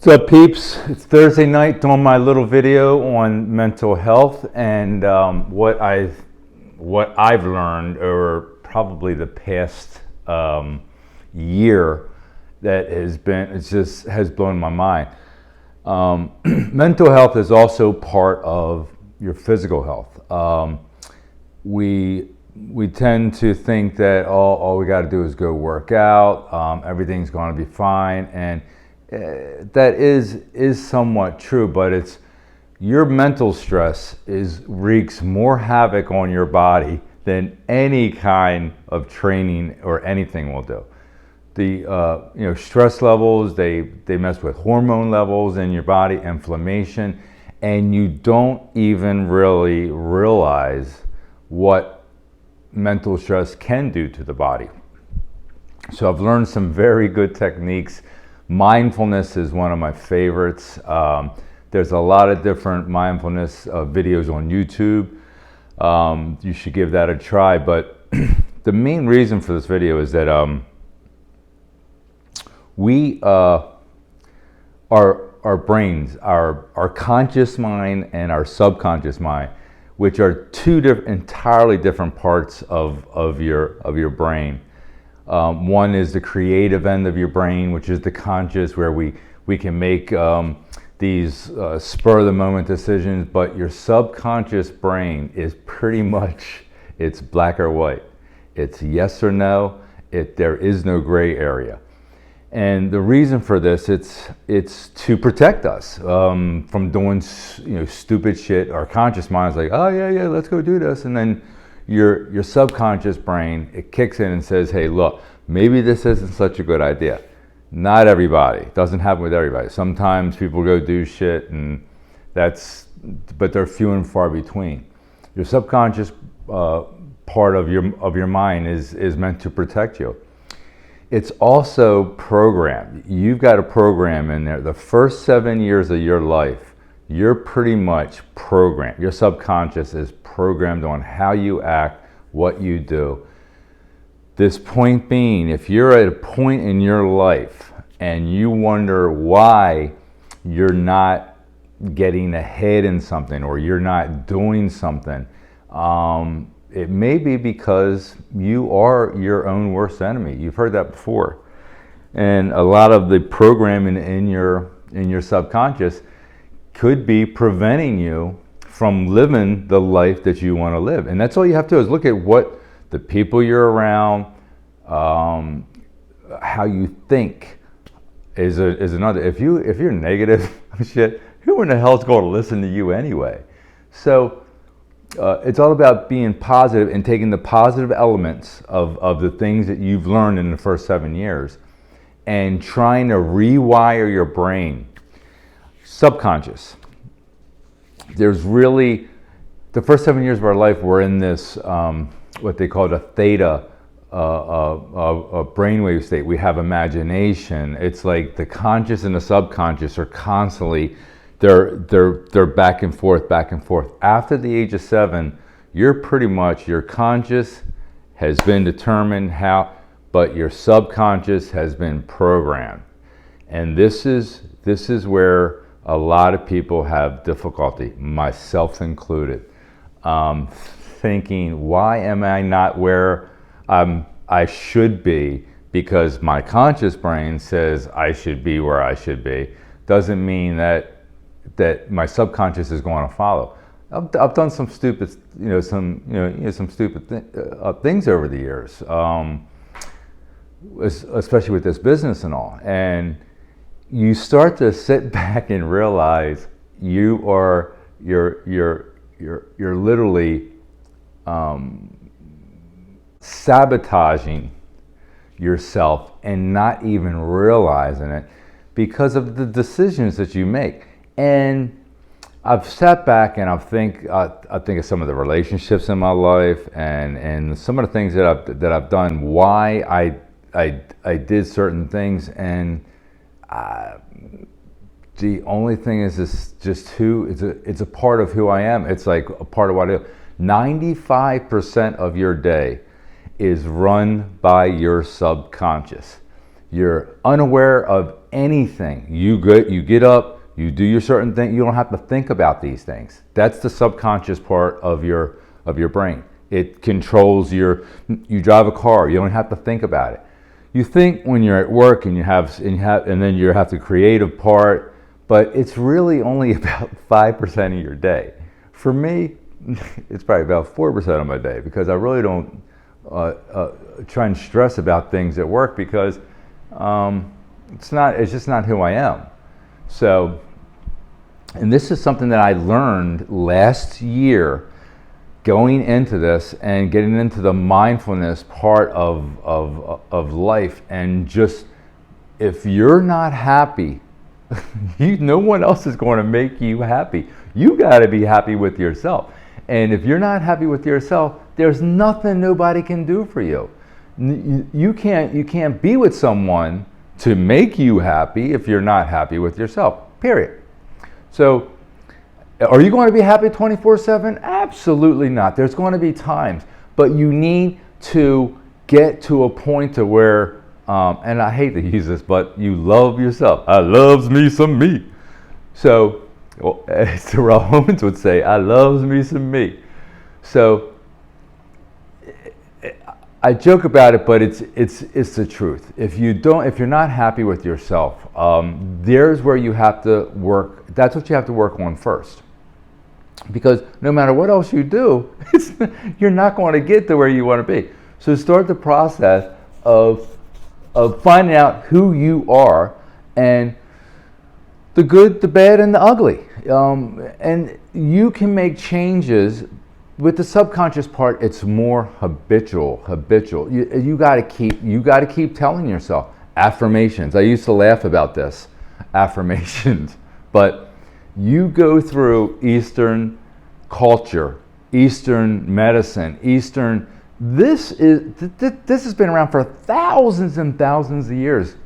What's up, peeps? It's Thursday night, doing my little video on mental health and what I've learned over probably the past year that has blown my mind. Mental health is also part of your physical health. We tend to think that all we got to do is go work out, everything's going to be fine, and that is somewhat true, but it's your mental stress wreaks more havoc on your body than any kind of training or anything will do. The stress levels, they mess with hormone levels in your body, inflammation, and you don't even really realize what mental stress can do to the body. So I've learned some very good techniques. Mindfulness is one of my favorites. There's a lot of different mindfulness videos on YouTube. You should give that a try. But the main reason for this video is that our brains, our conscious mind and our subconscious mind, which are two entirely different parts of your brain. One is the creative end of your brain, which is the conscious, where we can make these spur of the moment decisions, but your subconscious brain is pretty much, it's black or white. It's yes or no. There is no gray area. And the reason for this, it's to protect us from doing stupid shit. Our conscious mind's like, oh yeah, let's go do this, and then your subconscious brain, it kicks in and says, hey, look, maybe this isn't such a good idea. Not everybody. It doesn't happen with everybody. Sometimes people go do shit, but they're few and far between. Your subconscious part of your mind is meant to protect you. It's also programmed. You've got a program in there. The first 7 years of your life, you're pretty much programmed. Your subconscious is programmed on how you act, what you do. This point being, if you're at a point in your life and you wonder why you're not getting ahead in something or you're not doing something, it may be because you are your own worst enemy. You've heard that before. And a lot of the programming in your subconscious could be preventing you from living the life that you want to live. And that's all you have to do is look at what the people you're around, how you think is another. If you're negative shit, who in the hell is going to listen to you anyway? So it's all about being positive and taking the positive elements of the things that you've learned in the first 7 years and trying to rewire your brain. Subconscious. There's really, the first 7 years of our life, we're in this, what they call a theta brainwave state. We have imagination. It's like the conscious and the subconscious are constantly, they're back and forth, back and forth. After the age of 7, you're pretty much, your conscious has been determined but your subconscious has been programmed. And this is where a lot of people have difficulty, myself included, thinking, why am I not where I should be? Because my conscious brain says I should be where I should be. Doesn't mean that my subconscious is going to follow. I've done some stupid, some stupid things over the years, especially with this business and all. And you start to sit back and realize you're literally sabotaging yourself and not even realizing it because of the decisions that you make. And I've sat back and I think of some of the relationships in my life and some of the things that I've done, why I did certain things, and the only thing is it's a part of who I am. It's like a part of what I do. 95% of your day is run by your subconscious. You're unaware of anything. You get up, you do your certain thing. You don't have to think about these things. That's the subconscious part of your brain. It controls you drive a car. You don't have to think about it. You think when you're at work and then you have the creative part, but it's really only about 5% of your day. For me, it's probably about 4% of my day, because I really don't try and stress about things at work, because it's just not who I am. So, and this is something that I learned last year, going into this and getting into the mindfulness part of life. And just, if you're not happy, no one else is going to make you happy. You got to be happy with yourself. And if you're not happy with yourself, there's nothing nobody can do for you. You can't be with someone to make you happy if you're not happy with yourself, period. So, are you going to be happy 24/7? Absolutely not. There's going to be times, but you need to get to a point to where, and I hate to use this, but you love yourself. I loves me some me. So, as the Ramones would say, I loves me some me. So, I joke about it, but it's the truth. If you're not happy with yourself, there's where you have to work. That's what you have to work on first. Because no matter what else you do, you're not going to get to where you want to be. So start the process of finding out who you are, and the good, the bad, and the ugly. And you can make changes. With the subconscious part, it's more habitual. You got to keep telling yourself affirmations. I used to laugh about this, affirmations, but you go through Eastern culture, Eastern medicine, this has been around for thousands and thousands of years.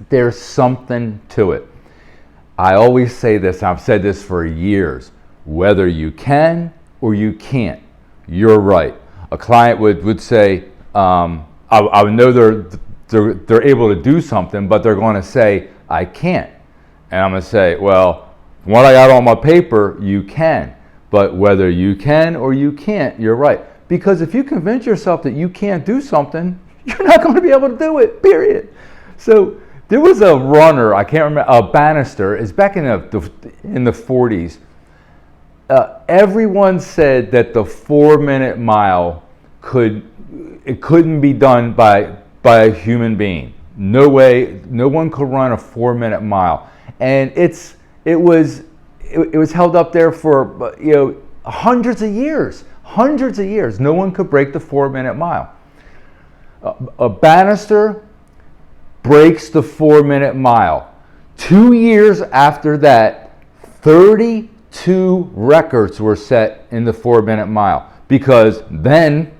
There's something to it. I always say this, I've said this for years, whether you can or you can't, you're right. A client would say, I know they're able to do something, but they're going to say, I can't. And I'm going to say, well, from what I got on my paper, you can. But whether you can or you can't, you're right. Because if you convince yourself that you can't do something, you're not going to be able to do it, period. So there was a runner, I can't remember, Bannister, is back in the 40s. Everyone said that the 4-minute mile couldn't be done by a human being. No way, no one could run a 4-minute mile, and it was held up there for hundreds of years. No one could break the 4-minute mile. A Bannister breaks the 4-minute mile. 2 years after that, 32 records were set in the 4-minute mile, because then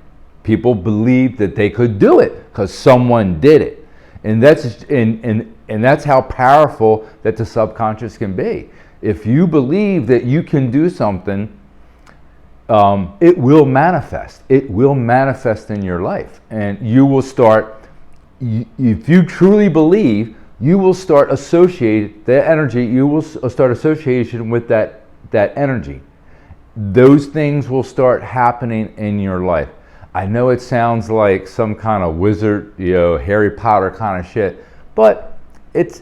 people believed that they could do it because someone did it. And that's how powerful that the subconscious can be. If you believe that you can do something, it will manifest. It will manifest in your life, and you will start. If you truly believe, you will start associate that energy. You will start association with that energy. Those things will start happening in your life. I know it sounds like some kind of wizard, Harry Potter kind of shit, but it's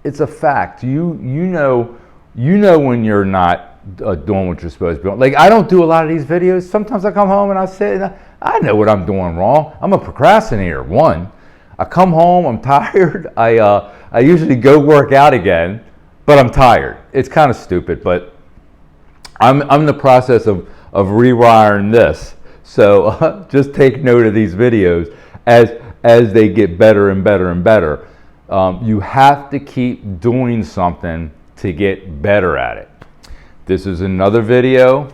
a fact. You know when you're not doing what you're supposed to be doing. Like, I don't do a lot of these videos. Sometimes I come home and I say, I know what I'm doing wrong. I'm a procrastinator. One, I come home, I'm tired. I usually go work out again, but I'm tired. It's kind of stupid, but I'm in the process of rewiring this. So just take note of these videos as they get better and better and better. You have to keep doing something to get better at it. This is another video.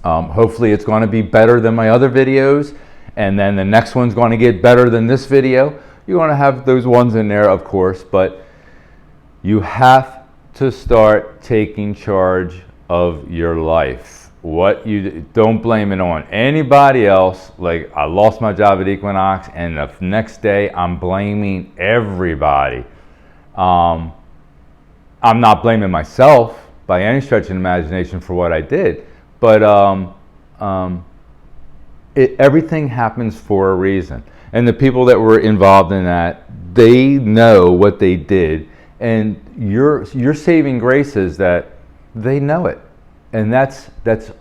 Hopefully it's going to be better than my other videos, and then the next one's going to get better than this video. You're going to have those ones in there, of course, but you have to start taking charge of your life. Don't blame it on anybody else. Like, I lost my job at Equinox, and the next day I'm blaming everybody. I'm not blaming myself by any stretch of the imagination for what I did, but everything happens for a reason. And the people that were involved in that, they know what they did, and your saving grace is that they know it, and that's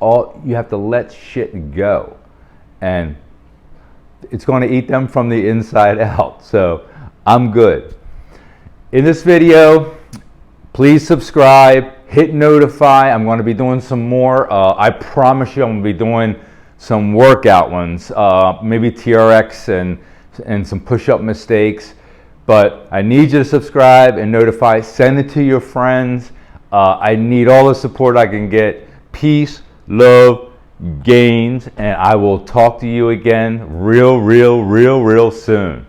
all. You have to let shit go, and it's going to eat them from the inside out. So I'm good. In this video, please subscribe, hit notify. I'm going to be doing some more. I promise you I'm going to be doing some workout ones, maybe TRX and some push-up mistakes. But I need you to subscribe and notify. Send it to your friends. I need all the support I can get. Peace, love, gains, and I will talk to you again real soon.